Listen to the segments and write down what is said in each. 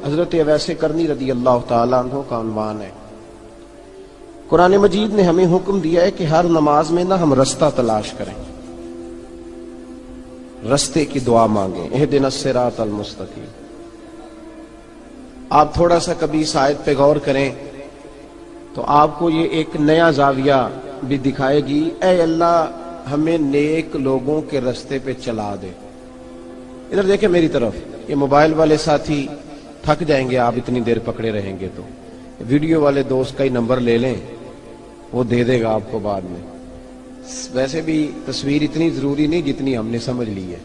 حضرت اویس کرنی رضی اللہ تعالیٰ عنہ کا عنوان ہے۔ قرآن مجید نے ہمیں حکم دیا ہے کہ ہر نماز میں ہم رستہ تلاش کریں، رستے کی دعا مانگیں، اہدنا الصراط المستقیم۔ آپ تھوڑا سا کبھی اس آیت پہ غور کریں تو آپ کو یہ ایک نیا زاویہ بھی دکھائے گی۔ اے اللہ ہمیں نیک لوگوں کے رستے پہ چلا دے۔ ادھر دیکھیں میری طرف، یہ موبائل والے ساتھی تھک جائیں گے آپ اتنی دیر پکڑے رہیں گے، تو ویڈیو والے دوست کا ہی نمبر لے لیں، وہ دے دے گا آپ کو بعد میں۔ ویسے بھی تصویر اتنی ضروری نہیں جتنی ہم نے سمجھ لی ہے،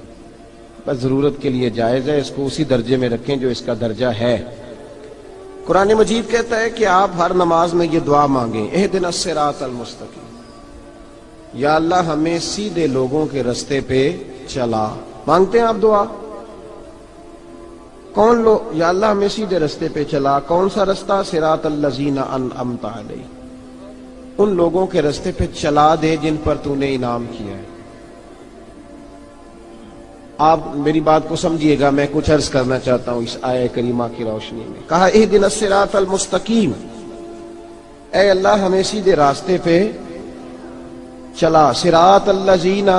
بس ضرورت کے لیے جائز ہے، اس کو اسی درجے میں رکھیں جو اس کا درجہ ہے۔ قرآن مجید کہتا ہے کہ آپ ہر نماز میں یہ دعا مانگیں، اہدنا الصراط المستقیم، یا اللہ ہمیں سیدھے لوگوں کے رستے پہ چلا۔ مانگتے ہیں آپ دعا؟ کون لوگ؟ یا اللہ ہمیں سیدھے رستے پہ چلا۔ کون سا رستہ؟ صراط الذین انعمت علیہم، ان لوگوں کے رستے پہ چلا دے جن پر تو نے انعام کیا ہے۔ آپ میری بات کو سمجھیے گا، میں کچھ عرض کرنا چاہتا ہوں اس آیہ کریمہ کی روشنی میں۔ کہا اہدنا الصراط المستقیم، اے اللہ ہمیں سیدھے راستے پہ چلا۔ صراط الذین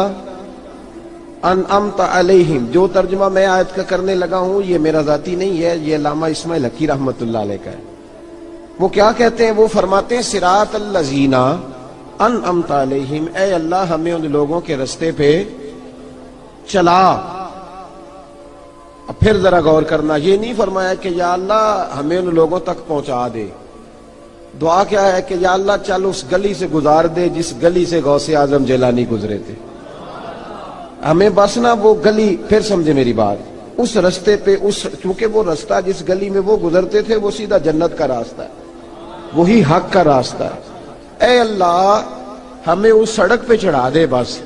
انعمت علیہم، جو ترجمہ میں آیت کا کرنے لگا ہوں یہ میرا ذاتی نہیں ہے، یہ علامہ اسماعیل حقی رحمۃ اللہ علیہ کا ہے۔ وہ کیا کہتے ہیں؟ وہ فرماتے ہیں صراط الذین انعمت علیہم، اے اللہ ہمیں ان لوگوں کے رستے پہ چلا۔ اب پھر ذرا غور کرنا، یہ نہیں فرمایا کہ یا اللہ ہمیں ان لوگوں تک پہنچا دے۔ دعا کیا ہے کہ یا اللہ چل اس گلی سے گزار دے جس گلی سے غوث اعظم جیلانی گزرے تھے، ہمیں بس نہ وہ گلی، پھر سمجھے میری بات، اس رستے پہ، اس چونکہ وہ رستہ جس گلی میں وہ گزرتے تھے وہ سیدھا جنت کا راستہ ہے، وہی حق کا راستہ ہے۔ اے اللہ ہمیں اس سڑک پہ چڑھا دے، بس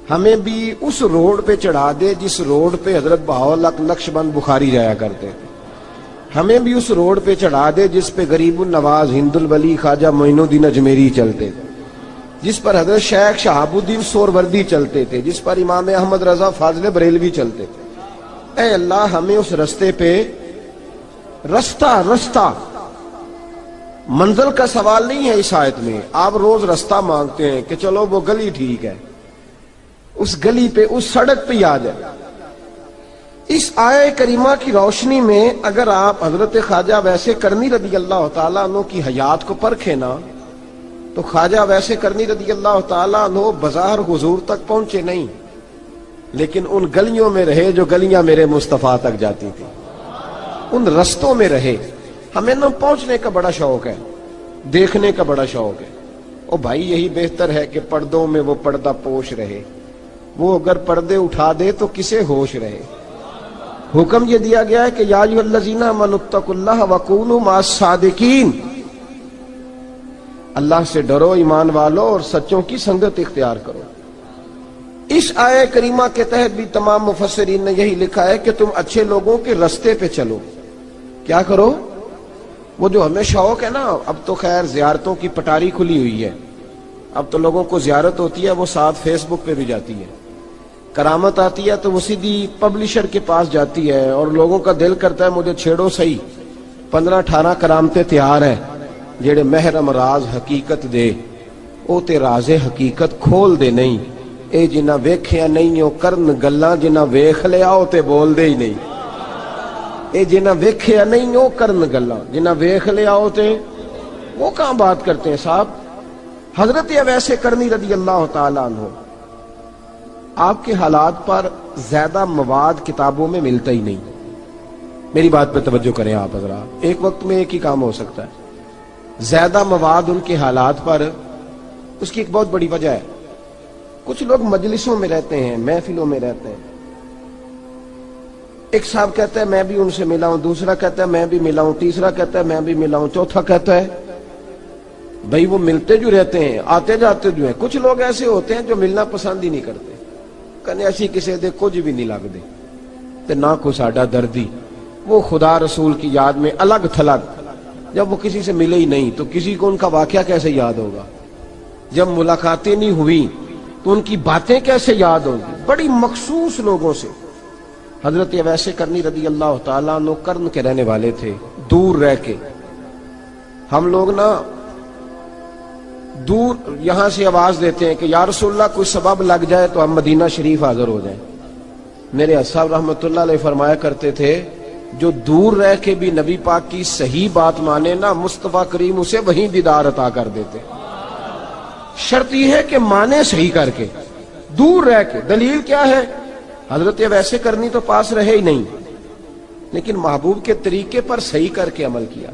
ہمیں بھی اس روڈ پہ چڑھا دے جس روڈ پہ حضرت بہاؤالحق نقشبند بخاری جایا کرتے تھے، ہمیں بھی اس روڈ پہ چڑھا دے جس پہ غریب النواز ہند الولی خواجہ معین الدین اجمیری چلتے تھے، جس پر حضرت شیخ شہاب الدین سہروردی چلتے تھے، جس پر امام احمد رضا فاضل بریلوی چلتے تھے۔ اے اللہ ہمیں اس رستے پہ، رستہ منزل کا سوال نہیں ہے اس آیت میں۔ آپ روز رستہ مانگتے ہیں کہ چلو وہ گلی ٹھیک ہے، اس گلی پہ، اس سڑک پہ ہی آ جائے۔ اس آیہ کریمہ کی روشنی میں اگر آپ حضرت خواجہ اویس کرنی رضی اللہ تعالیٰ عنہ کی حیات کو پرکھیں نا، تو خواجہ اویس کرنی رضی اللہ تعالیٰ عنہ بظاہر حضور تک پہنچے نہیں، لیکن ان گلیوں میں رہے جو گلیاں میرے مصطفیٰ تک جاتی تھی، ان رستوں میں رہے۔ ہمیں نہ پہنچنے کا بڑا شوق ہے، دیکھنے کا بڑا شوق ہے۔ او بھائی یہی بہتر ہے کہ پردوں میں وہ پردہ پوش رہے، وہ اگر پردے اٹھا دے تو کسے ہوش رہے۔ حکم یہ دیا گیا ہے کہ یا ایھا الذین آمنوا اتقوا اللہ وکونوا مع الصادقین، اللہ سے ڈرو ایمان والو اور سچوں کی سنگت اختیار کرو۔ اس آیہ کریمہ کے تحت بھی تمام مفسرین نے یہی لکھا ہے کہ تم اچھے لوگوں کے رستے پہ چلو۔ کیا کرو؟ وہ جو ہمیں شوق ہے نا، اب تو خیر زیارتوں کی پٹاری کھلی ہوئی ہے، اب تو لوگوں کو زیارت ہوتی ہے وہ ساتھ فیس بک پہ بھی جاتی ہے، کرامت آتی ہے تو وہ سیدھی پبلشر کے پاس جاتی ہے، اور لوگوں کا دل کرتا ہے مجھے چھیڑو صحیح، 15-18 کرامتیں تیار ہیں جیڑے محرم راز حقیقت دے، او تے راز حقیقت کھول دے نہیں، اے جنہ ویکھیا نہیں او کرن گلاں، جنہ ویکھ لیا او تے بول دے ہی نہیں۔ اے جنہ ویکھیا نہیں او کرن گلاں، جنہ ویکھ لیا او تے، وہ کہاں بات کرتے ہیں صاحب۔ حضرت اویس کرنی رضی اللہ تعالیٰ عنہ، آپ کے حالات پر زیادہ مواد کتابوں میں ملتا ہی نہیں۔ میری بات پہ توجہ کریں آپ حضرات، ایک وقت میں ایک ہی کام ہو سکتا ہے۔ زیادہ مواد ان کے حالات پر، اس کی ایک بہت بڑی وجہ ہے۔ کچھ لوگ مجلسوں میں رہتے ہیں، محفلوں میں رہتے ہیں، ایک صاحب کہتا ہے میں بھی ان سے ملا ہوں، دوسرا کہتا ہے میں بھی ملا ہوں، تیسرا کہتا ہے میں بھی ملا ہوں، چوتھا کہتا ہے بھائی وہ ملتے جو رہتے ہیں، آتے جاتے جو ہیں۔ کچھ لوگ ایسے ہوتے ہیں جو ملنا پسند ہی نہیں کرتے، کہنے ایسی کسی دے کچھ بھی نہیں لگ دے تے نہ کو ساڈا دردی، وہ خدا رسول کی یاد میں الگ تھلگ۔ جب وہ کسی سے ملے ہی نہیں تو کسی کو ان کا واقعہ کیسے یاد ہوگا؟ جب ملاقاتیں نہیں ہوئی تو ان کی باتیں کیسے یاد ہوں گی؟ بڑی مخصوص لوگوں سے حضرت اویس کرنی رضی اللہ تعالیٰ عنہ کرن کے رہنے والے تھے، دور رہ کے۔ ہم لوگ نا دور یہاں سے آواز دیتے ہیں کہ یا رسول اللہ کوئی سبب لگ جائے تو ہم مدینہ شریف حاضر ہو جائیں۔ میرے صاحب رحمۃ اللہ علیہ فرمایا کرتے تھے جو دور رہ کے بھی نبی پاک کی صحیح بات مانے نا، مصطفیٰ کریم اسے وہیں دیدار عطا کر دیتے۔ شرط یہ ہے کہ مانے صحیح کر کے، دور رہ کے۔ دلیل کیا ہے؟ حضرت ویسے کرنی تو پاس رہے ہی نہیں، لیکن محبوب کے طریقے پر صحیح کر کے عمل کیا،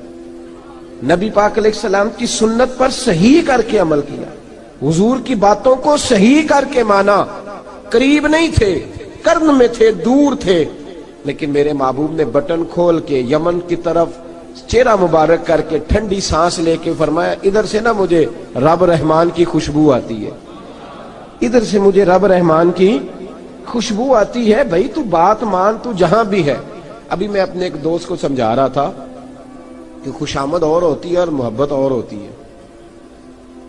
نبی پاک علیہ السلام کی سنت پر صحیح کر کے عمل کیا، حضور کی باتوں کو صحیح کر کے مانا۔ قریب نہیں تھے، کرن میں تھے، دور تھے، لیکن میرے محبوب نے بٹن کھول کے یمن کی طرف چہرہ مبارک کر کے ٹھنڈی سانس لے کے فرمایا ادھر سے نا مجھے رب رحمان کی خوشبو آتی ہے، ادھر سے مجھے رب رحمان کی خوشبو آتی ہے، بھائی تو بات مان، تو جہاں بھی ہے۔ ابھی میں اپنے ایک دوست کو سمجھا رہا تھا کہ خوشامد اور ہوتی ہے اور محبت اور ہوتی ہے۔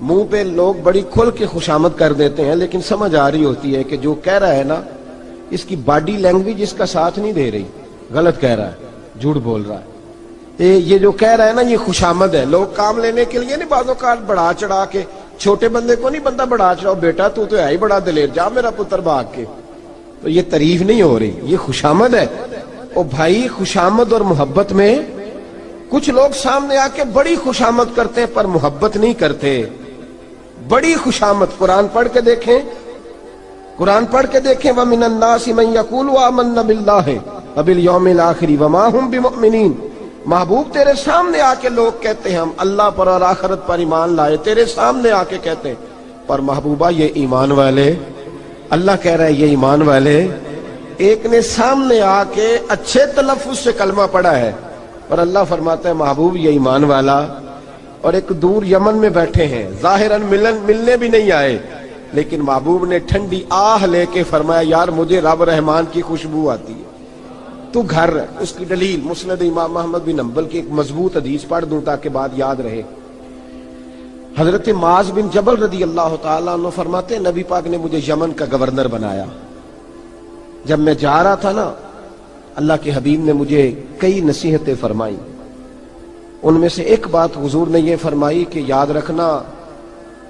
منہ پہ لوگ بڑی کھل کے خوشامد کر دیتے ہیں، لیکن سمجھ آ رہی ہوتی ہے کہ جو کہہ رہا ہے نا اس کی باڈی لینگویج اس کا ساتھ نہیں دے رہی، غلط کہہ رہا ہے، جھوٹ بول رہا ہے۔ یہ جو کہہ رہا ہے نا یہ خوشامد ہے۔ لوگ کام لینے کے لیے نہیں بعض اوقات بڑھا چڑھا کے، چھوٹے بندے کو نہیں بندہ بڑھا چڑھاؤ، بیٹا تو ہے ہی بڑا دلیر، جا میرا پتر بھاگ کے، تو یہ تعریف نہیں ہو رہی، یہ خوشامد ہے۔ اور بھائی خوشامد اور محبت میں کچھ لوگ سامنے آ کے بڑی خوشامد کرتے ہیں پر محبت نہیں کرتے۔ بڑی خوشامد قرآن پڑھ کے دیکھیں، قرآن پڑھ کے دیکھیں وَمِنَ النَّاسِ مَن يَقُولُ آمَنَّا بِاللَّهِ وَبِالْيَوْمِ الْآخِرِ وَمَا هُمْ بِمُؤْمِنِينَ۔ محبوب تیرے سامنے آ کے لوگ کہتے ہیں ہم اللہ پر اور آخرت پر ایمان لائے، تیرے سامنے آ کے کہتے ہیں، پر محبوبہ یہ ایمان والے، اللہ کہہ رہا ہے یہ ایمان والے۔ ایک نے سامنے آ کے اچھے تلفظ سے کلمہ پڑھا ہے، اور اللہ فرماتا ہے محبوب یہ ایمان والا۔ اور ایک دور یمن میں بیٹھے ہیں، ظاہراً ملنے بھی نہیں آئے، لیکن محبوب نے ٹھنڈی آہ لے کے فرمایا یار مجھے رب رحمان کی خوشبو آتی ہے، تو گھر۔ اس کی دلیل مسند امام احمد بن حنبل کی ایک مضبوط حدیث پڑھ دوں تاکہ بات یاد رہے۔ حضرت معاذ بن جبل رضی اللہ تعالیٰ عنہ فرماتے ہیں نبی پاک نے مجھے یمن کا گورنر بنایا۔ جب میں جا رہا تھا نا اللہ کے حبیب نے مجھے کئی نصیحتیں فرمائی، ان میں سے ایک بات حضور نے یہ فرمائی کہ یاد رکھنا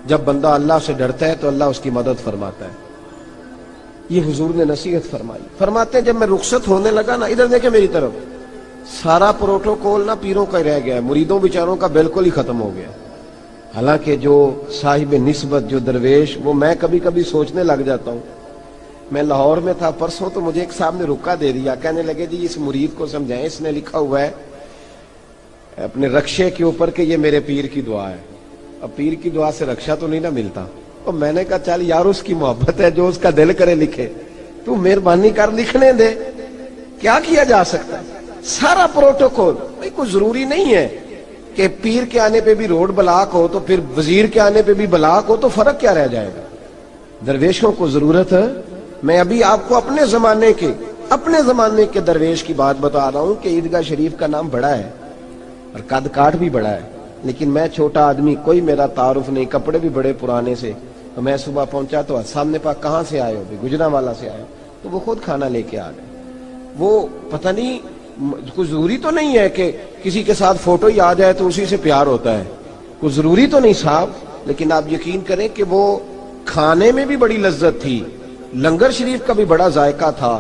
جب بندہ اللہ سے ڈرتا ہے تو اللہ اس کی مدد فرماتا ہے۔ یہ حضور نے نصیحت فرمائی۔ فرماتے ہیں جب میں رخصت ہونے لگا نا، ادھر دیکھیں میری طرف، سارا پروٹوکول نا پیروں کا رہ گیا ہے، مریدوں بیچاروں کا بالکل ہی ختم ہو گیا۔ حالانکہ جو صاحب نسبت، جو درویش، وہ میں کبھی کبھی سوچنے لگ جاتا ہوں۔ میں لاہور میں تھا پرسوں، تو مجھے ایک صاحب نے رکا دے دیا، کہنے لگے جی اس مرید کو سمجھائیں، اس نے لکھا ہوا ہے اپنے رکشے کے اوپر کہ یہ میرے پیر کی دعا ہے۔ اب پیر کی دعا سے رکشا تو نہیں نہ ملتا۔ اور میں نے کہا چل یار اس کی محبت ہے، جو اس کا دل کرے لکھے، تو مہربانی کر لکھنے دے، کیا کیا جا سکتا ہے۔ سارا پروٹوکول، بھائی کوئی ضروری نہیں ہے کہ پیر کے آنے پہ بھی روڈ بلاک ہو تو پھر وزیر کے آنے پہ بھی بلاک ہو، تو فرق کیا رہ جائے گا۔ درویشوں کو ضرورت ہے۔ میں ابھی آپ کو اپنے زمانے کے درویش کی بات بتا رہا ہوں کہ عیدگاہ شریف کا نام بڑا ہے اور قد کاٹ بھی بڑا ہے، لیکن میں چھوٹا آدمی، کوئی میرا تعارف نہیں، کپڑے بھی بڑے پرانے سے۔ تو میں صبح پہنچا تو سامنے پاک کہاں سے آئے ہو؟ گجرانوالہ سے آئے ہو۔ تو وہ خود کھانا لے کے آ گئے۔ وہ پتہ نہیں، کوئی ضروری تو نہیں ہے کہ کسی کے ساتھ فوٹو ہی آ جائے تو اسی سے پیار ہوتا ہے، کوئی ضروری تو نہیں صاحب، لیکن آپ یقین کریں کہ وہ کھانے میں بھی بڑی لذت تھی، لنگر شریف کا بھی بڑا ذائقہ تھا۔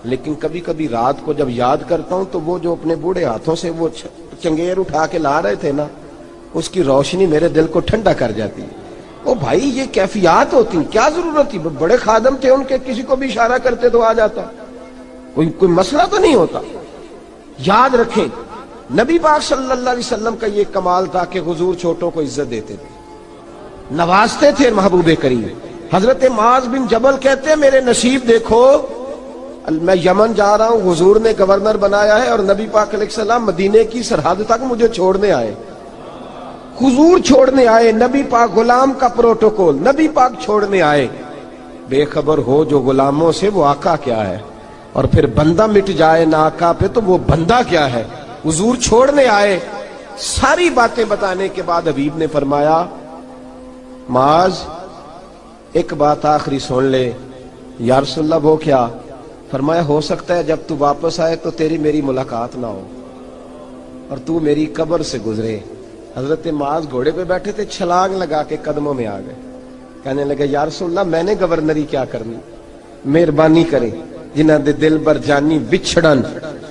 لیکن کبھی کبھی رات کو جب یاد کرتا ہوں تو وہ جو اپنے بوڑھے ہاتھوں سے وہ چنگیر اٹھا کے لا رہے تھے نا، اس کی روشنی میرے دل کو ٹھنڈا کر جاتی ہے۔ او بھائی یہ کیفیات ہوتی، کیا ضرورت تھی؟ بڑے خادم تھے ان کے، کسی کو بھی اشارہ کرتے تو آ جاتا، کوئی مسئلہ تو نہیں ہوتا۔ یاد رکھیں نبی پاک صلی اللہ علیہ وسلم کا یہ کمال تھا کہ حضور چھوٹوں کو عزت دیتے تھے، نوازتے تھے محبوب کریم۔ حضرت معاذ بن جبل کہتے ہیں میرے نصیب دیکھو، میں یمن جا رہا ہوں، حضور نے گورنر بنایا ہے، اور نبی پاک علیہ السلام مدینے کی سرحد تک مجھے چھوڑنے آئے، حضور چھوڑنے آئے، نبی پاک غلام کا پروٹوکول، نبی پاک چھوڑنے آئے۔ بے خبر ہو جو غلاموں سے وہ آقا کیا ہے، اور پھر بندہ مٹ جائے نہ آقا پہ تو وہ بندہ کیا ہے۔ حضور چھوڑنے آئے، ساری باتیں بتانے کے بعد حبیب نے فرمایا معاذ ایک بات آخری سن لے۔ یا رسول اللہ وہ کیا؟ فرمایا ہو سکتا ہے جب تو واپس آئے تو تیری میری ملاقات نہ ہو اور تو میری قبر سے گزرے۔ حضرت معاذ گھوڑے پہ بیٹھے تھے، چھلانگ لگا کے قدموں میں آ گئے، کہنے لگے یا رسول اللہ میں نے گورنری کیا کرنی، مہربانی کریں، جنہ دے دل بر جانی بچھڑن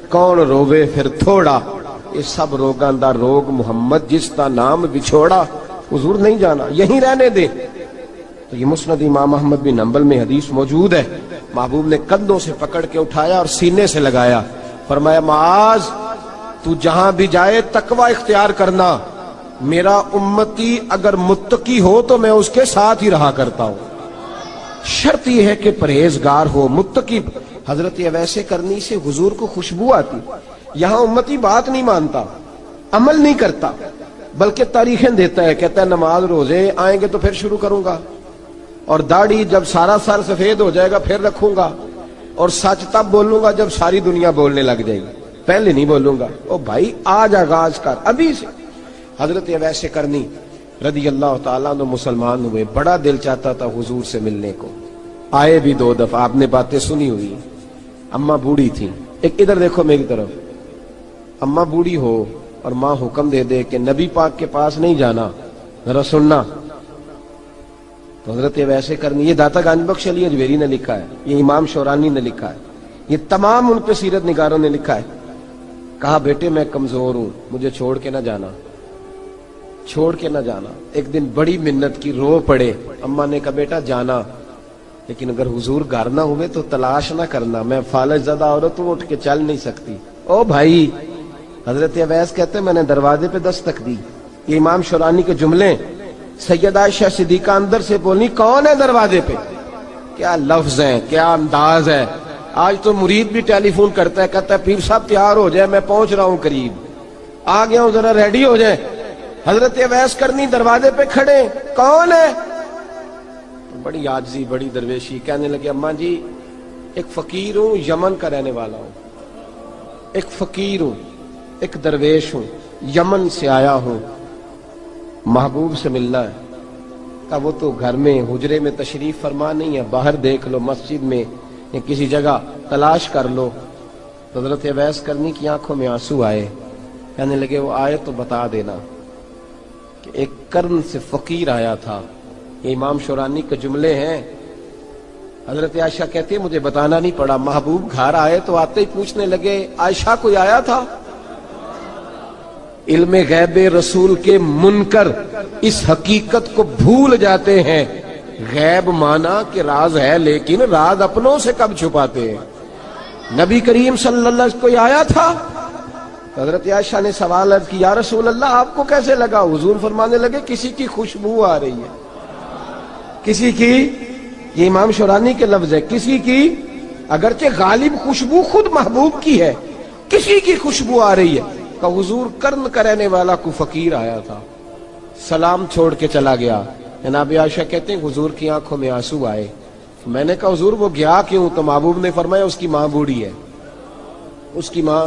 کون روے پھر تھوڑا، یہ سب روگاں دا روگ محمد جس دا نام بچھوڑا۔ حضور نہیں جانا، یہیں رہنے دے۔ تو یہ مسند امام احمد بن حنبل میں حدیث موجود ہے۔ محبوب نے کندھوں سے پکڑ کے اٹھایا اور سینے سے لگایا، فرمایا معاذ تو جہاں بھی جائے تقوی اختیار کرنا، میرا امتی اگر متقی ہو تو میں اس کے ساتھ ہی رہا کرتا ہوں، شرط یہ ہے کہ پرہیزگار ہو، متقی۔ حضرت اویس کرنی سے حضور کو خوشبو آتی۔ یہاں امتی بات نہیں مانتا، عمل نہیں کرتا، بلکہ تاریخیں دیتا ہے، کہتا ہے نماز روزے آئیں گے تو پھر شروع کروں گا، اور داڑھی جب سارا سر سفید ہو جائے گا پھر رکھوں گا، اور سچ تب بولوں گا جب ساری دنیا بولنے لگ جائے گی، پہلے نہیں بولوں گا۔ او بھائی آج آغاز کر ابھی سے۔ حضرت اویس کرنی رضی اللہ تعالیٰ عنہ مسلمان ہوئے، بڑا دل چاہتا تھا حضور سے ملنے کو، آئے بھی 2 دفعہ، آپ نے باتیں سنی ہوئی۔ اماں بوڑھی تھی، ایک ادھر دیکھو میری طرف، اماں بوڑھی ہو اور ماں حکم دے دے کہ نبی پاک کے پاس نہیں جانا، ذرا سننا، تو حضرت اویس کرنی، یہ داتا گنج بخش علی اجمیری نے لکھا ہے، یہ امام شورانی نے لکھا ہے، یہ تمام ان پہ سیرت نگاروں نے لکھا ہے، کہا بیٹے میں کمزور ہوں، مجھے چھوڑ کے نہ جانا، چھوڑ کے نہ جانا۔ ایک دن بڑی منت کی، رو پڑے، اماں نے کہا بیٹا جانا، لیکن اگر حضور گھر نہ ہوئے تو تلاش نہ کرنا، میں فالج زدہ عورت ہوں، اٹھ کے چل نہیں سکتی۔ او بھائی، حضرت اویس کہتے ہیں میں نے دروازے پہ دستک دی، یہ امام شورانی کے جملے، سیدہ عائشہ صدیقہ اندر سے بولنی کون ہے دروازے پہ؟ کیا لفظ ہیں، کیا انداز ہے۔ آج تو مرید بھی ٹیلی فون کرتا ہے، کہتا ہے پیر صاحب تیار ہو جائے، میں پہنچ رہا ہوں، قریب آ گیا ہوں، ذرا ریڈی ہو جائے۔ حضرت اویس کرنی دروازے پہ کھڑے، کون ہے؟ بڑی عاجزی، بڑی درویشی، کہنے لگے اماں جی ایک فقیر ہوں، یمن کا رہنے والا ہوں، ایک فقیر ہوں، ایک درویش ہوں، یمن سے آیا ہوں، محبوب سے ملنا ہے۔ کہا وہ تو گھر میں حجرے میں تشریف فرما نہیں ہے، باہر دیکھ لو، مسجد میں یا کسی جگہ تلاش کر لو۔ تو حضرت اویس کرنی کی آنکھوں میں آنسو آئے، کہنے لگے وہ آئے تو بتا دینا کہ ایک قرن سے فقیر آیا تھا، یہ امام شورانی کے جملے ہیں۔ حضرت عائشہ کہتی ہے مجھے بتانا نہیں پڑا، محبوب گھر آئے تو آتے ہی پوچھنے لگے عائشہ کوئی آیا تھا؟ علم غیب رسول کے منکر اس حقیقت کو بھول جاتے ہیں، غیب مانا کہ راز ہے لیکن راز اپنوں سے کب چھپاتے ہیں۔ نبی کریم صلی اللہ علیہ وسلم کوئی آیا تھا؟ حضرت عائشہ نے سوال عرض کی یا رسول اللہ آپ کو کیسے لگا؟ حضور فرمانے لگے کسی کی خوشبو آ رہی ہے، کسی کی، یہ امام شورانی کے لفظ ہے، کسی کی، اگرچہ غالب خوشبو خود محبوب کی ہے، کسی کی خوشبو آ رہی ہے۔ کہ حضور قرن کا رہنے والا کو فقیر آیا تھا، سلام چھوڑ کے چلا گیا۔ جناب عائشہ کہتے ہیں حضور کی آنکھوں میں آنسو آئے، میں نے کہا حضور وہ گیا کیوں؟ تو محبوب نے فرمایا اس کی ماں بوڑھی ہے، اس کی ماں۔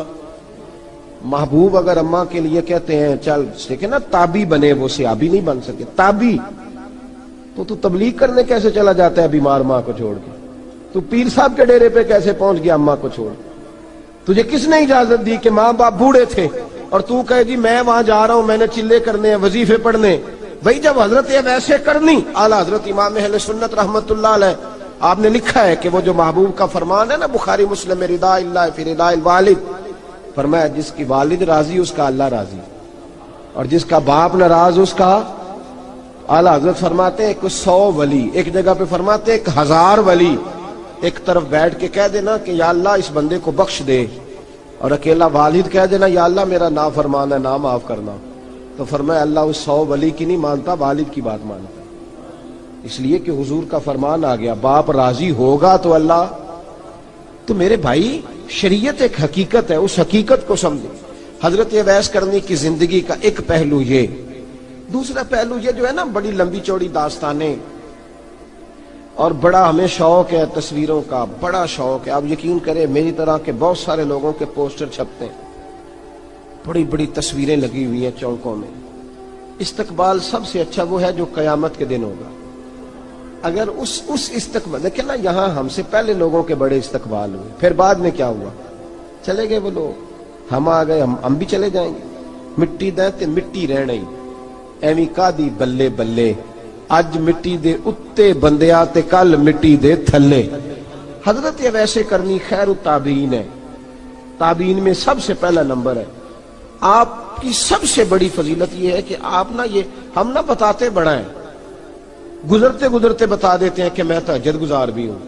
محبوب اگر اماں کے لیے کہتے ہیں چل دیکھیں نا تابی بنے، وہ صحابی نہیں بن سکے، تابی، تو تبلیغ کرنے کیسے چلا جاتا ہے بیمار ماں کو چھوڑ کے؟ تو پیر صاحب کے ڈیرے پہ کیسے پہنچ گیا اماں کو چھوڑ کے؟ تجھے کس نے اجازت دی کہ ماں باپ بوڑھے تھے اور تو کہے جی میں وہاں جا رہا ہوں، میں نے چلے کرنے ہیں، وظیفے پڑھنے؟ بھئی جب حضرت ویسے کرنی، اعلیٰ حضرت امام اہل سنت رحمت اللہ علیہ، آپ نے لکھا ہے کہ وہ جو محبوب کا فرمان ہے نا بخاری مسلم میں، رضا اللہ فی رضا الوالد، فرمایا جس کی والد راضی اس کا اللہ راضی، اور جس کا باپ ناراض اس کا، اعلیٰ حضرت فرماتے ہیں ایک 100 ولی، ایک جگہ پہ فرماتے ہیں 1000 ولی ایک طرف بیٹھ کے کہہ دینا کہ یا اللہ اس بندے کو بخش دے، اور اکیلا والد کہہ دینا یا اللہ میرا نافرمان ہے نہ معاف کرنا، تو فرمایا اللہ اس 100 ولی کی نہیں مانتا، والد کی بات مانتا، اس لیے کہ حضور کا فرمان آ گیا باپ راضی ہوگا تو اللہ۔ تو میرے بھائی شریعت ایک حقیقت ہے، اس حقیقت کو سمجھیں۔ حضرت اویس کرنی کی زندگی کا ایک پہلو یہ، دوسرا پہلو یہ جو ہے نا بڑی لمبی چوڑی داستانیں، اور بڑا ہمیں شوق ہے تصویروں کا، بڑا شوق ہے، آپ یقین کریں میری طرح کے بہت سارے لوگوں کے پوسٹر چھپتے ہیں، بڑی بڑی تصویریں لگی ہوئی ہیں چوکوں میں۔ استقبال سب سے اچھا وہ ہے جو قیامت کے دن ہوگا، اگر اس استقبال دیکھیں نا، یہاں ہم سے پہلے لوگوں کے بڑے استقبال ہوئے، پھر بعد میں کیا ہوا؟ چلے گئے وہ لوگ، ہم آ گئے، ہم بھی چلے جائیں گے۔ مٹی دے تے مٹی رہنا ہی، ایویں کا دی بلے بلے، اج مٹی دے اتے بندیا تے کل مٹی دے تھلے۔ حضرت ویسے کرنی خیر التابعین ہے، تابعین میں سب سے پہلا نمبر ہے۔ آپ کی سب سے بڑی فضیلت یہ ہے کہ آپ نا، یہ ہم نہ بتاتے بڑا ہے، گزرتے گزرتے بتا دیتے ہیں کہ میں تہجد گزار بھی ہوں،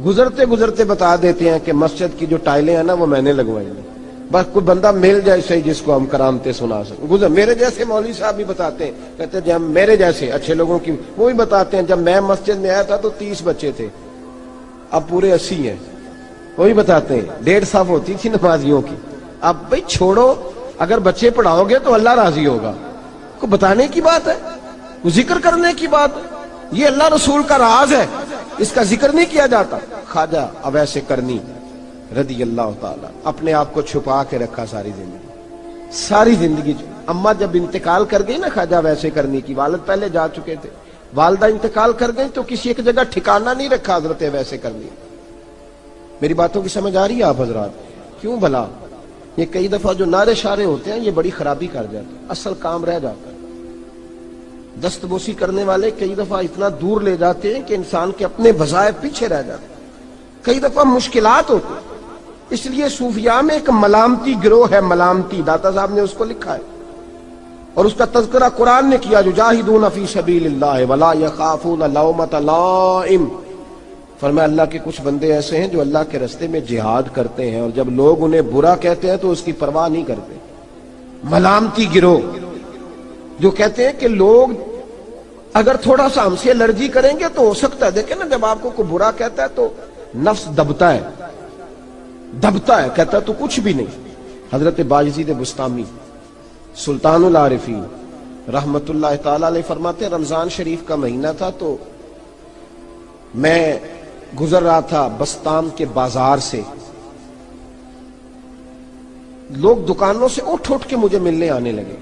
گزرتے گزرتے بتا دیتے ہیں کہ مسجد کی جو ٹائلیں ہیں نا وہ میں نے لگوائی ہیں، بس کوئی بندہ مل جائے صحیح جس کو ہم کرامتیں سنا سکیں۔ میرے جیسے مولوی صاحب بھی بتاتے ہیں، کہتے ہیں جب میرے جیسے اچھے لوگوں کی وہ بھی بتاتے ہیں، جب میں مسجد میں آیا تھا تو 30 بچے تھے، اب پورے 80 ہیں، وہی بتاتے ہیں 1.5 صف ہوتی تھی نمازیوں کی۔ اب بھائی چھوڑو، اگر بچے پڑھاؤ گے تو اللہ راضی ہوگا، کو بتانے کی بات ہے، وہ ذکر کرنے کی بات ہے، یہ اللہ رسول کا راز ہے، اس کا ذکر نہیں کیا جاتا۔ خواجہ اویس کرنی رضی اللہ تعالی اپنے آپ کو چھپا کے رکھا ساری زندگی۔ اماں جب انتقال کر گئی نا خواجہ اویس کرنی کی، والد پہلے جا چکے تھے، والدہ انتقال کر گئی تو کسی ایک جگہ ٹھکانہ نہیں رکھا حضرت اویس کرنی۔ میری باتوں کی سمجھ آ رہی ہے آپ حضرات؟ کیوں بھلا یہ کئی دفعہ جو نعرے شارے ہوتے ہیں یہ بڑی خرابی کر جاتے ہیں، اصل کام رہ جاتا ہے۔ دست بوسی کرنے والے کئی دفعہ اتنا دور لے جاتے ہیں کہ انسان کے اپنے وظائف پیچھے رہ جاتے ہیں، کئی دفعہ مشکلات ہوتی ہیں۔ اس لیے صوفیاء میں ایک ملامتی گروہ ہے، ملامتی، داتا صاحب نے اس کو لکھا ہے اور اس کا تذکرہ قرآن نے کیا، یجاہدون فی سبیل اللہ ولا یخافون لومۃ لائم۔ فرمایا اللہ کے کچھ بندے ایسے ہیں جو اللہ کے راستے میں جہاد کرتے ہیں اور جب لوگ انہیں برا کہتے ہیں تو اس کی پرواہ نہیں کرتے۔ ملامتی گروہ جو کہتے ہیں کہ لوگ اگر تھوڑا سا ہم سے الرجی کریں گے تو ہو سکتا ہے، دیکھیں نا جب آپ کو کوئی برا کہتا ہے تو نفس دبتا ہے، کہتا ہے تو کچھ بھی نہیں۔ حضرت بایزید بسطامی سلطان العارفین رحمت اللہ تعالی علیہ فرماتے ہیں رمضان شریف کا مہینہ تھا تو میں گزر رہا تھا بستام کے بازار سے، لوگ دکانوں سے اٹھ کے مجھے ملنے آنے لگے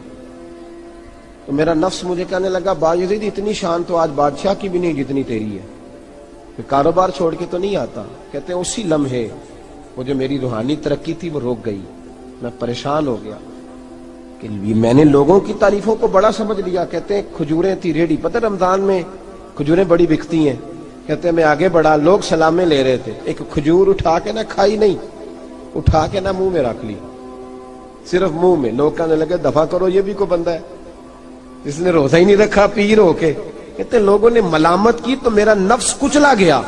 تو میرا نفس مجھے کہنے لگا بایزید اتنی شان تو آج بادشاہ کی بھی نہیں جتنی تیری ہے، کہ کاروبار چھوڑ کے تو نہیں آتا۔ کہتے ہیں اسی لمحے وہ جو میری روحانی ترقی تھی وہ رک گئی، میں پریشان ہو گیا کہ میں نے لوگوں کی تعریفوں کو بڑا سمجھ لیا۔ کہتے ہیں کھجوریں تھی ریڈی، پتہ رمضان میں کھجوریں بڑی بکتی ہیں، کہتے ہیں میں آگے بڑھا، لوگ سلامیں لے رہے تھے، ایک کھجور اٹھا کے نہ کھائی نہیں، اٹھا کے نہ منہ میں رکھ لی، صرف منہ میں۔ لوگ کہنے لگے دفع کرو، یہ بھی کوئی بندہ ہے جس نے روزہ ہی نہیں رکھا پیر ہو کے۔ کہتے ہیں لوگوں نے ملامت کی تو میرا نفس کچلا گیا۔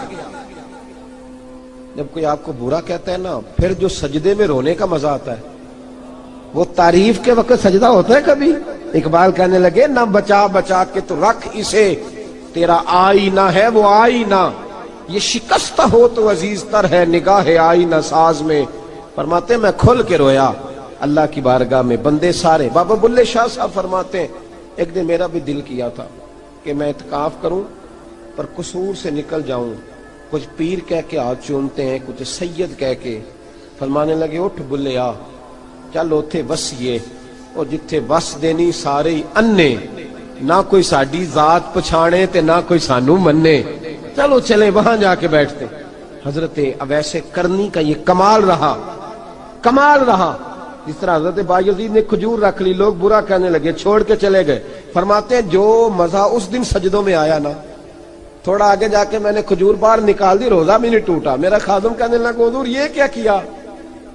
جب کوئی آپ کو برا کہتا ہے نا، پھر جو سجدے میں رونے کا مزہ آتا ہے، وہ تعریف کے وقت سجدہ ہوتا ہے کبھی؟ اقبال کہنے لگے نہ بچا بچا کے تو رکھ اسے، تیرا آئینہ ہے وہ آئینہ، یہ شکستہ ہو تو عزیز تر ہے نگاہ آئینہ ساز میں۔ فرماتے میں کھل کے رویا اللہ کی بارگاہ میں، بندے سارے۔ بابا بلے شاہ صاحب فرماتے ہیں ایک دن میرا بھی دل کیا تھا کہ میں اعتکاف کروں پر قصور سے نکل جاؤں، کچھ پیر کہہ کے ہاتھ چومتے ہیں، کچھ سید کہہ کے۔ فرمانے لگے اٹھ بلے آ، چل اوتھے وسیے اور جتھے وس دینی سارے انے، نہ کوئی ساڈی ذات پچھانے تے نہ کوئی سانو مننے، چلو چلیں وہاں جا کے بیٹھتے۔ حضرت اویس کرنی کا یہ کمال رہا، جس طرح حضرت بایزید نے کھجور رکھ لی، لوگ برا کہنے لگے، چھوڑ کے چلے گئے۔ فرماتے ہیں جو مزہ اس دن سجدوں میں آیا نا، تھوڑا آگے جا کے میں نے کھجور باہر نکال دی، روزہ بھی نہیں ٹوٹا۔ میرا خادم کہنے لگا حضور یہ کیا کیا؟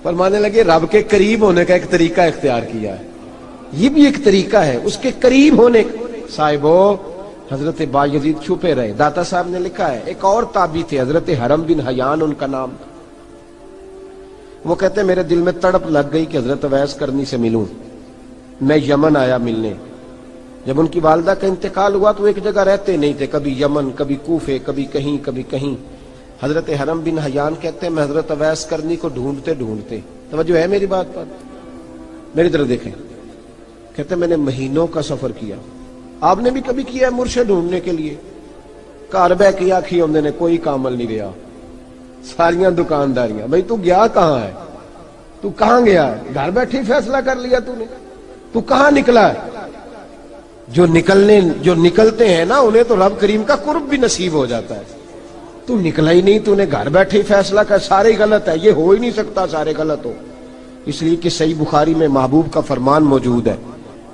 فرمانے لگے رب کے قریب ہونے کا ایک طریقہ اختیار کیا ہے، یہ بھی ایک طریقہ ہے اس کے قریب ہونے کا۔ صاحبو حضرت بایزید چھپے رہے۔ داتا صاحب نے لکھا ہے ایک اور تابعی تھے حضرت حرم بن حیان ان کا نام تھا، وہ کہتے ہیں میرے دل میں تڑپ لگ گئی کہ حضرت اویس کرنی سے ملوں۔ میں یمن آیا ملنے، جب ان کی والدہ کا انتقال ہوا تو ایک جگہ رہتے نہیں تھے، کبھی یمن، کبھی کوفے، کبھی کہیں۔ حضرت حرم بن حیان کہتے ہیں میں حضرت اویس کرنی کو ڈھونڈتے، توجہ ہے میری بات پر، میری طرف دیکھیں، کہتے ہیں میں نے مہینوں کا سفر کیا۔ آپ نے بھی کبھی کیا ہے مرشد ڈھونڈنے کے لیے؟ گھر بہ کے آکھی ہم نے کوئی کامل نہیں گیا، ساریاں دکانداریاں۔ بھئی تو گیا کہاں ہے؟ تو کہاں گیا ہے؟ گھر بیٹھے فیصلہ کر لیا تو نے؟ تو کہاں نکلا ہے؟ جو نکلتے ہیں نا انہیں تو رب کریم کا قرب بھی نصیب ہو جاتا ہے. تو نکلا ہی نہیں, تو نے گھر بیٹھے ہی فیصلہ کر سارے غلط ہے, یہ ہو ہی نہیں سکتا سارے غلط ہو. اس لیے کہ صحیح بخاری میں محبوب کا فرمان موجود ہے,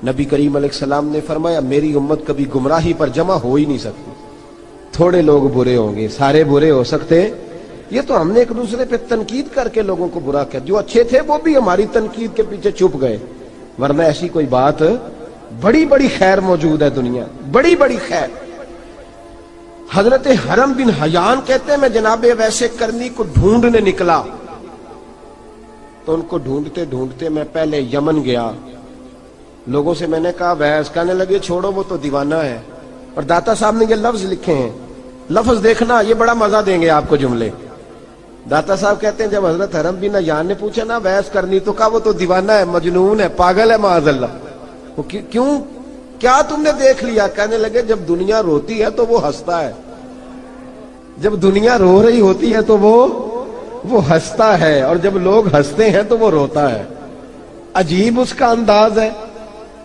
نبی کریم علیہ السلام نے فرمایا میری امت کبھی گمراہی پر جمع ہو ہی نہیں سکتی. تھوڑے لوگ برے ہوں گے, سارے برے ہو سکتے. یہ تو ہم نے ایک دوسرے پہ تنقید کر کے لوگوں کو برا کیا, جو اچھے تھے وہ بھی ہماری تنقید کے پیچھے چھپ گئے, ورنہ ایسی کوئی بات, بڑی بڑی خیر موجود ہے دنیا, بڑی بڑی خیر. حضرت حرم بن حیان کہتے ہیں میں جناب ویسے کرنی کو ڈھونڈنے نکلا, تو ان کو ڈھونڈتے ڈھونڈتے میں پہلے یمن گیا. لوگوں سے میں نے کہا ویس, کہنے لگے چھوڑو وہ تو دیوانہ ہے. اور داتا صاحب نے یہ لفظ لکھے ہیں, لفظ دیکھنا یہ بڑا مزہ دیں گے آپ کو جملے. داتا صاحب کہتے ہیں جب حضرت حرم بن حیان نے پوچھا نا ویس کرنی, تو کہا وہ تو دیوانہ ہے, مجنون ہے, پاگل ہے معاذ اللہ. وہ کیوں, کیا تم نے دیکھ لیا؟ کہنے لگے جب دنیا روتی ہے تو وہ ہنستا ہے, جب دنیا رو رہی ہوتی ہے تو وہ ہنستا ہے, اور جب لوگ ہنستے ہیں تو وہ روتا ہے. عجیب اس کا انداز ہے.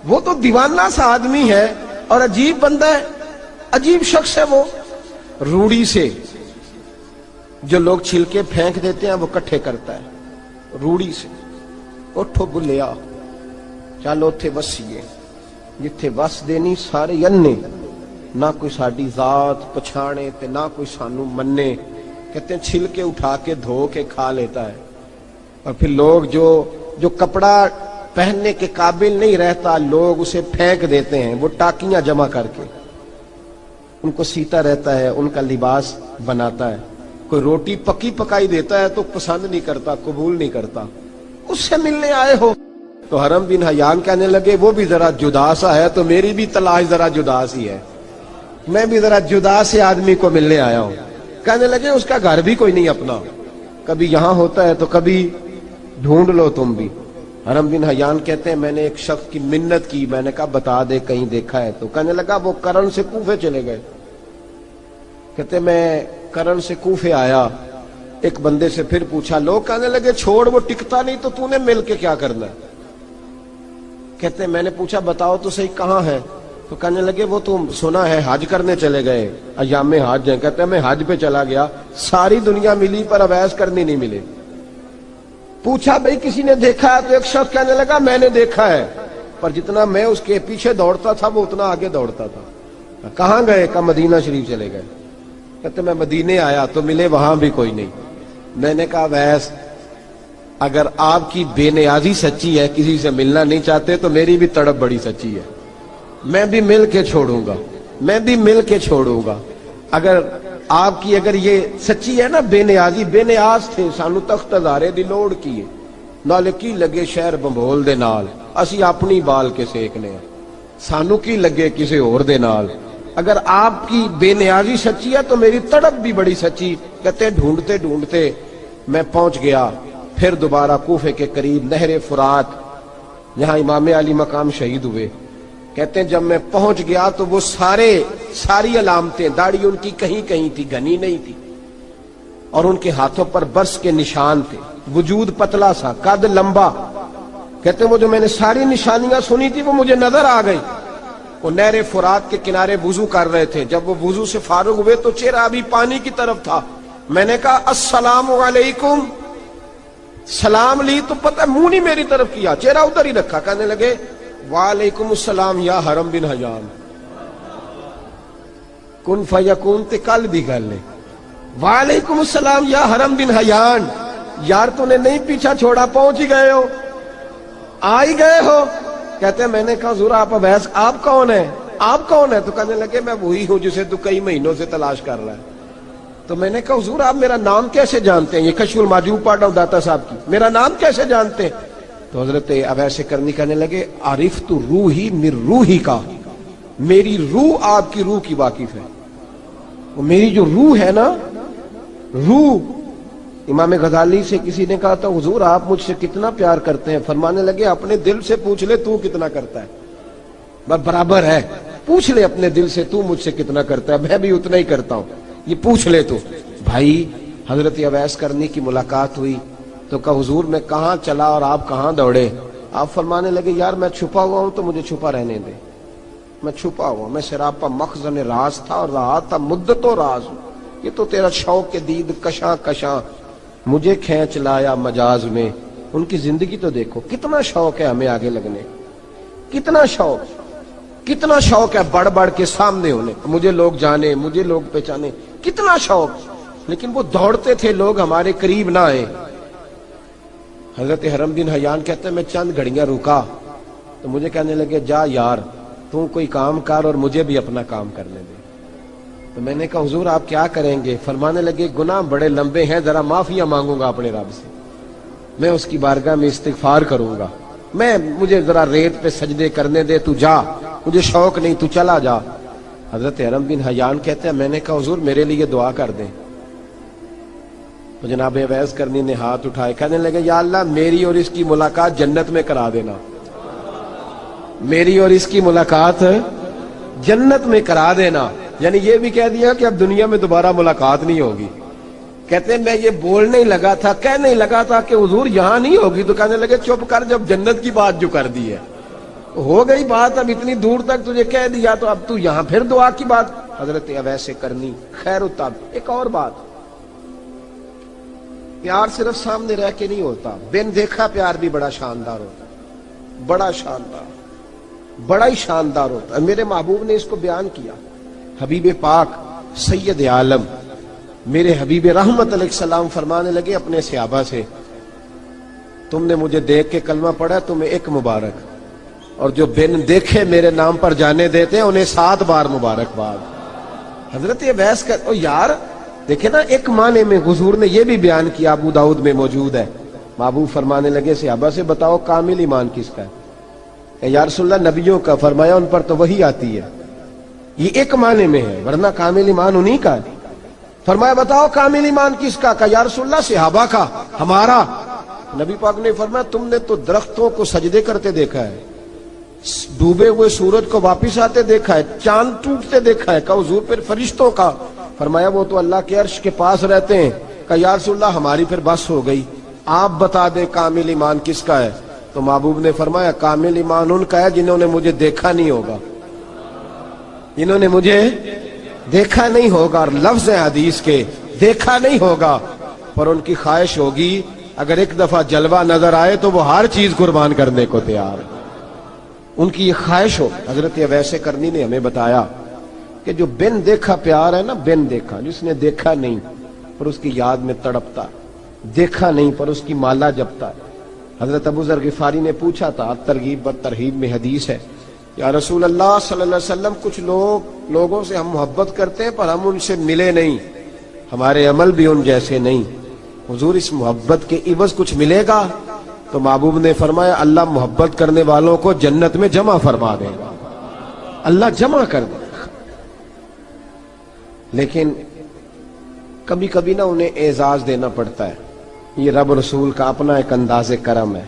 وہ تو دیوانہ سا آدمی ہے اور عجیب بندہ ہے, عجیب شخص ہے. وہ روڑی سے جو لوگ چھلکے پھینک دیتے ہیں وہ کٹھے کرتا ہے, روڑی سے. اٹھو بلیا چل اوتھے وسیے, جتھے وس دینی سارے ینے, نہ کوئی ساڈی ذات پچھانے تے نہ کوئی سانو منے. کہتے ہیں چھلکے اٹھا کے دھو کے کھا لیتا ہے, اور پھر لوگ جو کپڑا پہننے کے قابل نہیں رہتا لوگ اسے پھینک دیتے ہیں, وہ ٹاکیاں جمع کر کے ان کو سیتا رہتا ہے, ان کا لباس بناتا ہے. کوئی روٹی پکی پکائی دیتا ہے تو پسند نہیں کرتا, قبول نہیں کرتا. اس سے ملنے آئے ہو. تو حرم بن حیان کہنے لگے وہ بھی ذرا جدا سا ہے تو میری بھی تلاش ذرا جدا سی ہے, میں بھی ذرا جدا سے آدمی کو ملنے آیا ہوں. کہنے لگے اس کا گھر بھی کوئی نہیں اپنا, کبھی یہاں ہوتا ہے تو کبھی ڈھونڈ لو تم بھی. حرم بن حیان کہتے ہیں میں نے ایک شخص کی منت کی, میں نے کہا بتا دے کہیں دیکھا ہے. تو کہنے لگا وہ کرن سے کوفے چلے گئے. کہتے میں کرن سے کوفے آیا, ایک بندے سے پھر پوچھا, لوگ کہنے لگے چھوڑ وہ ٹکتا نہیں تو نے مل کے کیا کرنا ہے. کہتے میں نے پوچھا بتاؤ تو صحیح کہاں ہے. تو کہنے لگے وہ تو سنا ہے حج کرنے چلے گئے, ایام حج ہیں. کہتے ہیں میں حج پہ چلا گیا, ساری دنیا ملی پر اویس کرنی نہیں ملے. پوچھا بھئی کسی نے دیکھا ہے؟ تو ایک شخص کہنے لگا میں نے دیکھا ہے, پر جتنا میں اس کے پیچھے دوڑتا تھا وہ اتنا آگے دوڑتا تھا. کہاں گئے؟ کہ مدینہ شریف چلے گئے. کہتے میں مدینے آیا تو ملے وہاں بھی کوئی نہیں. میں نے کہا ویس اگر آپ کی بے نیازی سچی ہے, کسی سے ملنا نہیں چاہتے, تو میری بھی تڑپ بڑی سچی ہے, میں بھی مل کے چھوڑوں گا, میں بھی مل کے چھوڑوں گا. اگر آپ کی اگر یہ سچی ہے نا بے نیازی, بے نیاز تھے سانو تخت ہزارے دی لوڑ کیے, نال کی لگے شہر بمبول دے نال, اسی اپنی بال کے سیکنے ہیں, سانو کی لگے کسی اور دے نال. اگر آپ کی بے نیازی سچی ہے تو میری تڑپ بھی بڑی سچی. کہتے ڈھونڈتے ڈھونڈتے میں پہنچ گیا پھر دوبارہ کوفے کے قریب نہر فرات, جہاں امام علی مقام شہید ہوئے. کہتے ہیں جب میں پہنچ گیا تو وہ ساری علامتیں, داڑھی ان کی کہیں کہیں تھی, گھنی نہیں تھی, اور ان کے ہاتھوں پر برس کے نشان تھے, وجود پتلا سا, قد لمبا. کہتے ہیں وہ جو میں نے ساری نشانیاں سنی تھی وہ مجھے نظر آ گئی. وہ نہر فرات کے کنارے وضو کر رہے تھے, جب وہ وضو سے فارغ ہوئے تو چہرہ ابھی پانی کی طرف تھا. میں نے کہا السلام علیکم, سلام لی تو پتہ منہ نہیں میری طرف کیا, چہرہ ادھر ہی رکھا. کہنے لگے وعلیکم السلام یا حرم بن حیان. کن فیکون تے کل دی گل ہے. وعلیکم السلام یا حرم بن حیان, یار تو نے نہیں پیچھا چھوڑا, پہنچ ہی گئے ہو, آ ہی گئے ہو. کہتے ہیں میں نے کہا حضور آپ اویس, آپ کون ہیں, آپ کون ہیں؟ تو کہنے لگے میں وہی ہوں جسے تو کئی مہینوں سے تلاش کر رہا ہے. تو میں نے کہا حضور آپ میرا نام کیسے جانتے ہیں؟ یہ کشف المحجوب پڑھ رہا ہوں داتا صاحب کی, میرا نام کیسے جانتے ہیں؟ تو حضرت اویس کرنی کہنے لگے عرفت روحی من روحی کا, میری روح آپ کی روح کی واقف ہے. وہ میری جو روح ہے نا, روح. امام غزالی سے کسی نے کہا تھا حضور آپ مجھ سے کتنا پیار کرتے ہیں؟ فرمانے لگے اپنے دل سے پوچھ لے تو کتنا کرتا ہے, بس برابر ہے. پوچھ لے اپنے دل سے تو مجھ سے کتنا کرتا ہے, میں بھی اتنا ہی کرتا ہوں, یہ پوچھ لے تو. بھائی حضرت اویس کرنی کی ملاقات ہوئی تو کہا حضور میں کہاں چلا اور آپ کہاں دوڑے؟ آپ فرمانے لگے یار میں چھپا ہوا ہوں تو مجھے چھپا رہنے دے, میں چھپا ہوا، میں سراپا مخزن راز تھا اور رہا تھا مدتوں راز ہوں۔ یہ تو تیرا شوق کے دید کشاں کشاں مجھے کھینچ لایا مجاز میں۔ ان کی زندگی تو دیکھو، کتنا شوق ہے ہمیں آگے لگنے، کتنا شوق ہے بڑھ بڑھ کے سامنے ہونے، مجھے لوگ جانے، مجھے لوگ پہچانے، کتنا شوق، لیکن وہ دوڑتے تھے لوگ ہمارے قریب نہ آئے۔ حضرت حرم بن حیان کہتے ہیں میں چند گھڑیاں رکا تو مجھے کہنے لگے جا یار تو کوئی کام کر اور مجھے بھی اپنا کام کرنے دے۔ تو میں نے کہا حضور آپ کیا کریں گے؟ فرمانے لگے گناہ بڑے لمبے ہیں، ذرا معافیاں مانگوں گا اپنے رب سے، میں اس کی بارگاہ میں استغفار کروں گا، مجھے ذرا ریت پہ سجدے کرنے دے، تو جا، مجھے شوق نہیں، تو چلا جا۔ حضرت حرم بن حیان کہتے ہیں میں نے کہا حضور میرے لیے دعا کر دیں۔ تو جناب اویس کرنی نے ہاتھ اٹھائے، کہنے لگے یا اللہ میری اور اس کی ملاقات جنت میں کرا دینا، میری اور اس کی ملاقات جنت میں کرا دینا۔ یعنی یہ بھی کہہ دیا کہ اب دنیا میں دوبارہ ملاقات نہیں ہوگی۔ کہتے ہیں میں یہ بولنے ہی لگا تھا، کہنے ہی لگا تھا کہ حضور یہاں نہیں ہوگی، تو کہنے لگے چپ کر، جب جنت کی بات جو کر دی ہے ہو گئی بات، اب اتنی دور تک تجھے کہہ دیا تو اب تو یہاں پھر دعا کی بات۔ حضرت اویس کرنی خیر التاب۔ ایک اور بات، پیار صرف سامنے رہ کے نہیں ہوتا، بن دیکھا پیار بھی بڑا شاندار ہوتا، بڑا شاندار، بڑا ہی شاندار ہوتا ہے۔ میرے محبوب نے اس کو بیان کیا، حبیب پاک سید عالم میرے حبیب رحمت علیہ السلام فرمانے لگے اپنے صحابہ سے تم نے مجھے دیکھ کے کلمہ پڑھا، تمہیں ایک مبارک، اور جو بن دیکھے میرے نام پر جانے دیتے ہیں انہیں 7 بار مبارکباد۔ حضرت اویس کا او یار دیکھیں نا، ایک معنی میں حضور نے یہ بھی بیان کیا، ابو داؤد میں موجود ہے۔ محبوب فرمانے لگے صحابہ سے بتاؤ کامل ایمان کس کا ہے؟ یا رسول اللہ نبیوں کا۔ فرمایا ان پر تو وہی آتی ہے، یہ ایک معنی میں ہے، ورنہ کامل ایمان انہی کا ہے۔ فرمایا بتاؤ کامل ایمان کس کا؟ کہا یا رسول اللہ صحابہ کا، ہمارا۔ نبی پاک نے فرمایا تم نے تو درختوں کو سجدے کرتے دیکھا ہے، ڈوبے ہوئے سورج کو واپس آتے دیکھا ہے، چاند ٹوٹتے دیکھا ہے۔ کہا حضور پھر فرشتوں کا؟ فرمایا وہ تو اللہ کے عرش کے پاس رہتے ہیں۔ کہا یا رسول اللہ ہماری پھر بس ہو گئی، آپ بتا دیں کامل ایمان کس کا ہے؟ تو محبوب نے فرمایا کامل ایمان ان کا ہے جنہوں نے مجھے دیکھا نہیں ہوگا، جنہوں نے مجھے دیکھا نہیں ہوگا، اور لفظ حدیث کے دیکھا نہیں ہوگا، پر ان کی خواہش ہوگی اگر ایک دفعہ جلوہ نظر آئے تو وہ ہر چیز قربان کرنے کو تیار ہے، ان کی یہ خواہش ہو۔ حضرت اویس کرنی نے ہمیں بتایا کہ جو بن دیکھا پیار ہے نا، بن دیکھا، جس نے دیکھا نہیں پر اس کی یاد میں تڑپتا، دیکھا نہیں پر اس کی مالا جپتا۔ حضرت ابو ذر غفاری نے پوچھا تھا، ترغیب و ترہیب میں حدیث ہے، یا رسول اللہ صلی اللہ علیہ وسلم کچھ لوگوں سے ہم محبت کرتے ہیں پر ہم ان سے ملے نہیں، ہمارے عمل بھی ان جیسے نہیں، حضور اس محبت کے عوض کچھ ملے گا؟ تو محبوب نے فرمایا اللہ محبت کرنے والوں کو جنت میں جمع فرما دے گا، اللہ جمع کر دے گا، لیکن کبھی کبھی نہ انہیں اعزاز دینا پڑتا ہے۔ یہ رب رسول کا اپنا ایک انداز کرم ہے،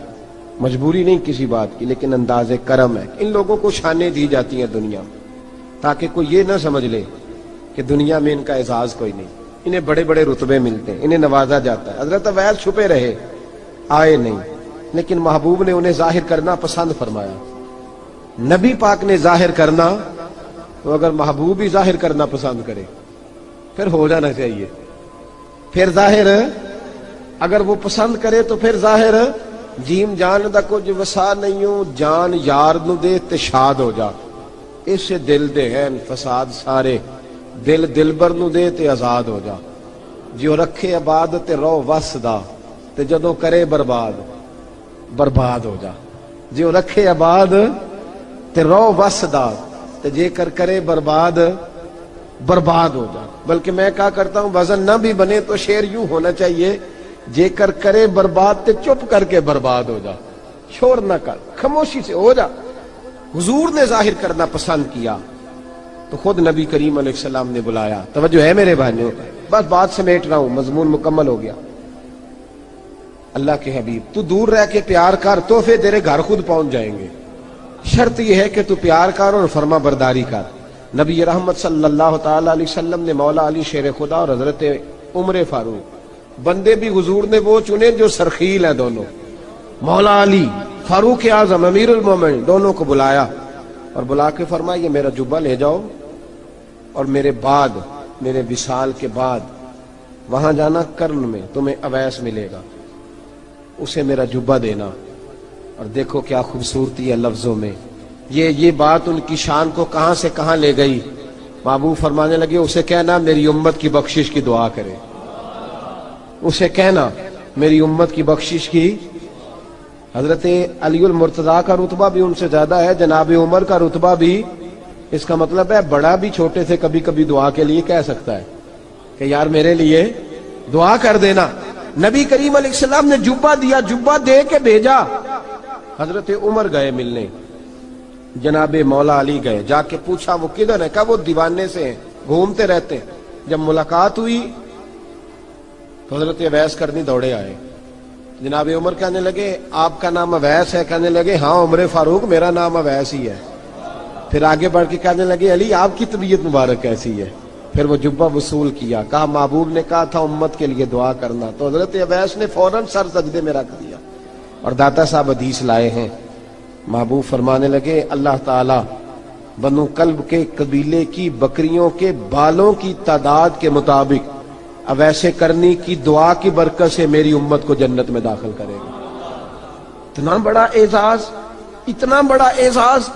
مجبوری نہیں کسی بات کی، لیکن انداز کرم ہے۔ ان لوگوں کو شانیں دی جاتی ہیں دنیا میں تاکہ کوئی یہ نہ سمجھ لے کہ دنیا میں ان کا اعزاز کوئی نہیں، انہیں بڑے بڑے رتبے ملتے ہیں، انہیں نوازا جاتا ہے۔ حضرت اویس چھپے رہے، آئے نہیں، لیکن محبوب نے انہیں ظاہر کرنا پسند فرمایا۔ نبی پاک نے ظاہر کرنا، تو اگر محبوب ہی ظاہر کرنا پسند کرے پھر ہو جانا چاہیے، پھر ظاہر اگر وہ پسند کرے تو پھر ظاہر جیم جان دا کچھ وسا نہیں ہوں، جان یار نو دے تے شاد ہو جا، اس سے دل دے ہیں فساد سارے، دل دلبر نو دے تے آزاد ہو جا، جو رکھے آباد تے رو وس دا تے جدوں کرے برباد برباد ہو جا، جو رکھے آباد تے رو وس دا تے جے کر کرے برباد برباد ہو جا۔ بلکہ میں کہا کرتا ہوں وزن نہ بھی بنے تو شعر یوں ہونا چاہیے، جے کر کرے برباد تے چپ کر کے برباد ہو جا، شور نہ کر، خاموشی سے ہو جا۔ حضور نے ظاہر کرنا پسند کیا تو خود نبی کریم علیہ السلام نے بلایا۔ توجہ ہے میرے بھائیوں، بس بات سمیٹ رہا ہوں، مضمون مکمل ہو گیا۔ اللہ کے حبیب تو دور رہ کے پیار کر، تحفے تیرے گھر خود پہنچ جائیں گے، شرط یہ ہے کہ تو پیار کر اور فرما برداری کر۔ نبی رحمت صلی اللہ تعالی علیہ وسلم نے مولا علی شیر خدا اور حضرت عمر فاروق، بندے بھی حضور نے وہ چنے جو سرخیل ہیں دونوں، مولا علی فاروق اعظم امیر المومنین، دونوں کو بلایا۔ اور بلا کے فرمایا یہ میرا جبہ لے جاؤ اور میرے بعد، میرے وصال کے بعد وہاں جانا کرن میں، تمہیں اویس ملے گا، اسے میرا جبہ دینا۔ اور دیکھو کیا خوبصورتی ہے لفظوں میں، یہ بات ان کی شان کو کہاں سے کہاں لے گئی۔ محبوب فرمانے لگے اسے کہنا میری امت کی بخشش کی دعا کرے، اسے کہنا میری امت کی بخشش کی۔ حضرت علی المرتضیٰ کا رتبہ بھی ان سے زیادہ ہے، جناب عمر کا رتبہ بھی، اس کا مطلب ہے بڑا بھی چھوٹے سے کبھی کبھی دعا کے لیے کہہ سکتا ہے کہ یار میرے لیے دعا کر دینا۔ نبی کریم علیہ السلام نے جبہ دیا، جبہ دے کے بھیجا۔ حضرت عمر گئے ملنے، جناب مولا علی گئے، جا کے پوچھا وہ کدھر ہے، کہا وہ دیوانے سے ہیں، گھومتے رہتے ہیں۔ جب ملاقات ہوئی تو حضرت اویس کرنی دوڑے آئے۔ جناب عمر کہنے لگے آپ کا نام اویس ہے؟ کہنے لگے ہاں عمر فاروق میرا نام اویس ہی ہے۔ پھر آگے بڑھ کے کہنے لگے علی آپ کی طبیعت مبارک کیسی ہے؟ پھر وہ جبہ وصول کیا، کہا محبوب نے کہا تھا امت کے لیے دعا کرنا، تو حضرت اویس نے فوراً سر سجدے میں رکھ دیا۔ اور داتا صاحب حدیث لائے ہیں، محبوب فرمانے لگے اللہ تعالی بنو کلب کے قبیلے کی بکریوں کے بالوں کی تعداد کے مطابق اویس کرنی کی دعا کی برکت سے میری امت کو جنت میں داخل کرے گا۔ اتنا بڑا اعزاز، اتنا بڑا اعزاز۔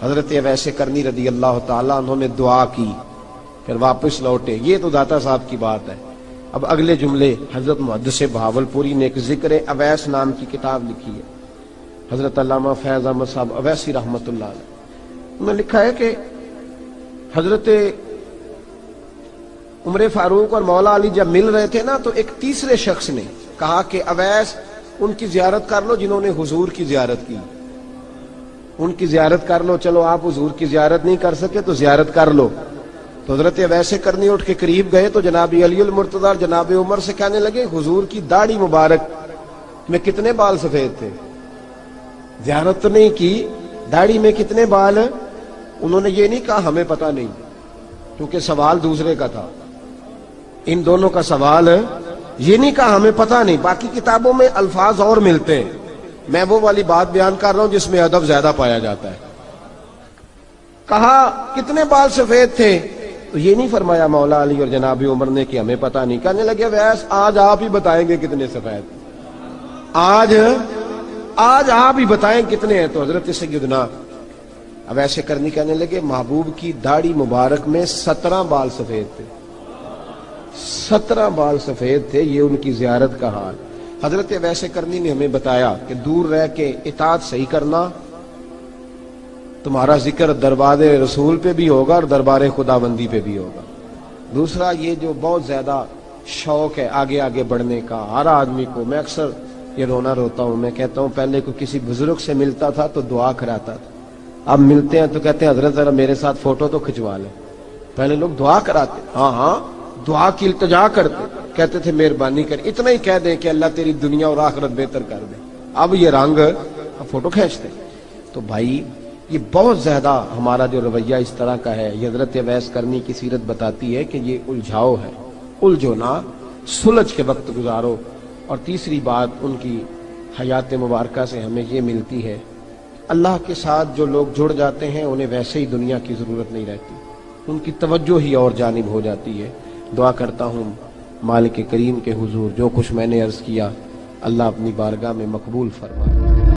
حضرت اویس کرنی رضی اللہ تعالیٰ عنہ نے دعا کی، پھر واپس لوٹے۔ یہ تو داتا صاحب کی بات ہے۔ اب اگلے جملے حضرت محدث بہاولپوری نے ایک ذکر اویس نام کی کتاب لکھی ہے، حضرت علامہ فیض احمد صاحب اویسی رحمۃ اللہ علیہ، انہوں نے لکھا ہے کہ حضرت عمر فاروق اور مولا علی جب مل رہے تھے نا تو ایک تیسرے شخص نے کہا کہ اویس ان کی زیارت کر لو جنہوں نے حضور کی زیارت کی، ان کی زیارت کر لو، چلو آپ حضور کی زیارت نہیں کر سکے تو زیارت کر لو۔ تو حضرت اویس کرنی اٹھ کے قریب گئے تو جناب علی المرتضیٰ اور جناب عمر سے کہنے لگے حضور کی داڑھی مبارک میں کتنے بال سفید تھے؟ زیارت تو نہیں کی، داڑھی میں کتنے بال؟ انہوں نے یہ نہیں کہا ہمیں پتہ نہیں، کیونکہ سوال دوسرے کا تھا، ان دونوں کا سوال یہ نہیں کہا ہمیں پتہ نہیں۔ باقی کتابوں میں الفاظ اور ملتے ہیں، میں وہ والی بات بیان کر رہا ہوں جس میں ادب زیادہ پایا جاتا ہے۔ کہا کتنے بال سفید تھے؟ تو یہ نہیں فرمایا مولا علی اور جناب عمر نے کہ ہمیں پتہ نہیں، کہنے لگے ویس آج آپ ہی بتائیں گے کتنے سفید، آج آپ ہی بتائیں کتنے ہیں۔ تو حضرت سیدنا اویس کرنی کہنے لگے محبوب کی داڑھی مبارک میں 17 بال سفید تھے، 17 بال سفید تھے، یہ ان کی زیارت کا حال۔ حضرت اویس کرنی نے ہمیں بتایا کہ دور رہ کے اطاعت صحیح کرنا، تمہارا ذکر دربار رسول پہ بھی ہوگا اور دربار خدا بندی پہ بھی ہوگا۔ دوسرا یہ جو بہت زیادہ شوق ہے آگے آگے بڑھنے کا ہر آدمی کو، میں اکثر یہ روتا ہوں، میں کہتا ہوں پہلے کوئی کسی بزرگ سے ملتا تھا تو دعا کراتا تھا، اب ملتے ہیں تو کہتے ہیں حضرت ذرا میرے ساتھ فوٹو تو کھنچوا لیں۔ پہلے لوگ دعا کراتے، ہاں دعا کی التجا کرتے، کہتے تھے مہربانی کر، اتنا ہی کہہ دیں کہ اللہ تیری دنیا اور آخرت بہتر کر دے، اب یہ رنگ اب فوٹو کھینچتے۔ تو بھائی یہ بہت زیادہ ہمارا جو رویہ اس طرح کا ہے، یہ حضرت اویس کرنی کی سیرت بتاتی ہے کہ یہ الجھاؤ ہے، الجھو نہ، سلجھ کے وقت گزارو۔ اور تیسری بات ان کی حیات مبارکہ سے ہمیں یہ ملتی ہے، اللہ کے ساتھ جو لوگ جڑ جاتے ہیں انہیں ویسے ہی دنیا کی ضرورت نہیں رہتی، ان کی توجہ ہی اور جانب ہو جاتی ہے۔ دعا کرتا ہوں مالک کریم کے حضور جو کچھ میں نے عرض کیا اللہ اپنی بارگاہ میں مقبول فرمائے۔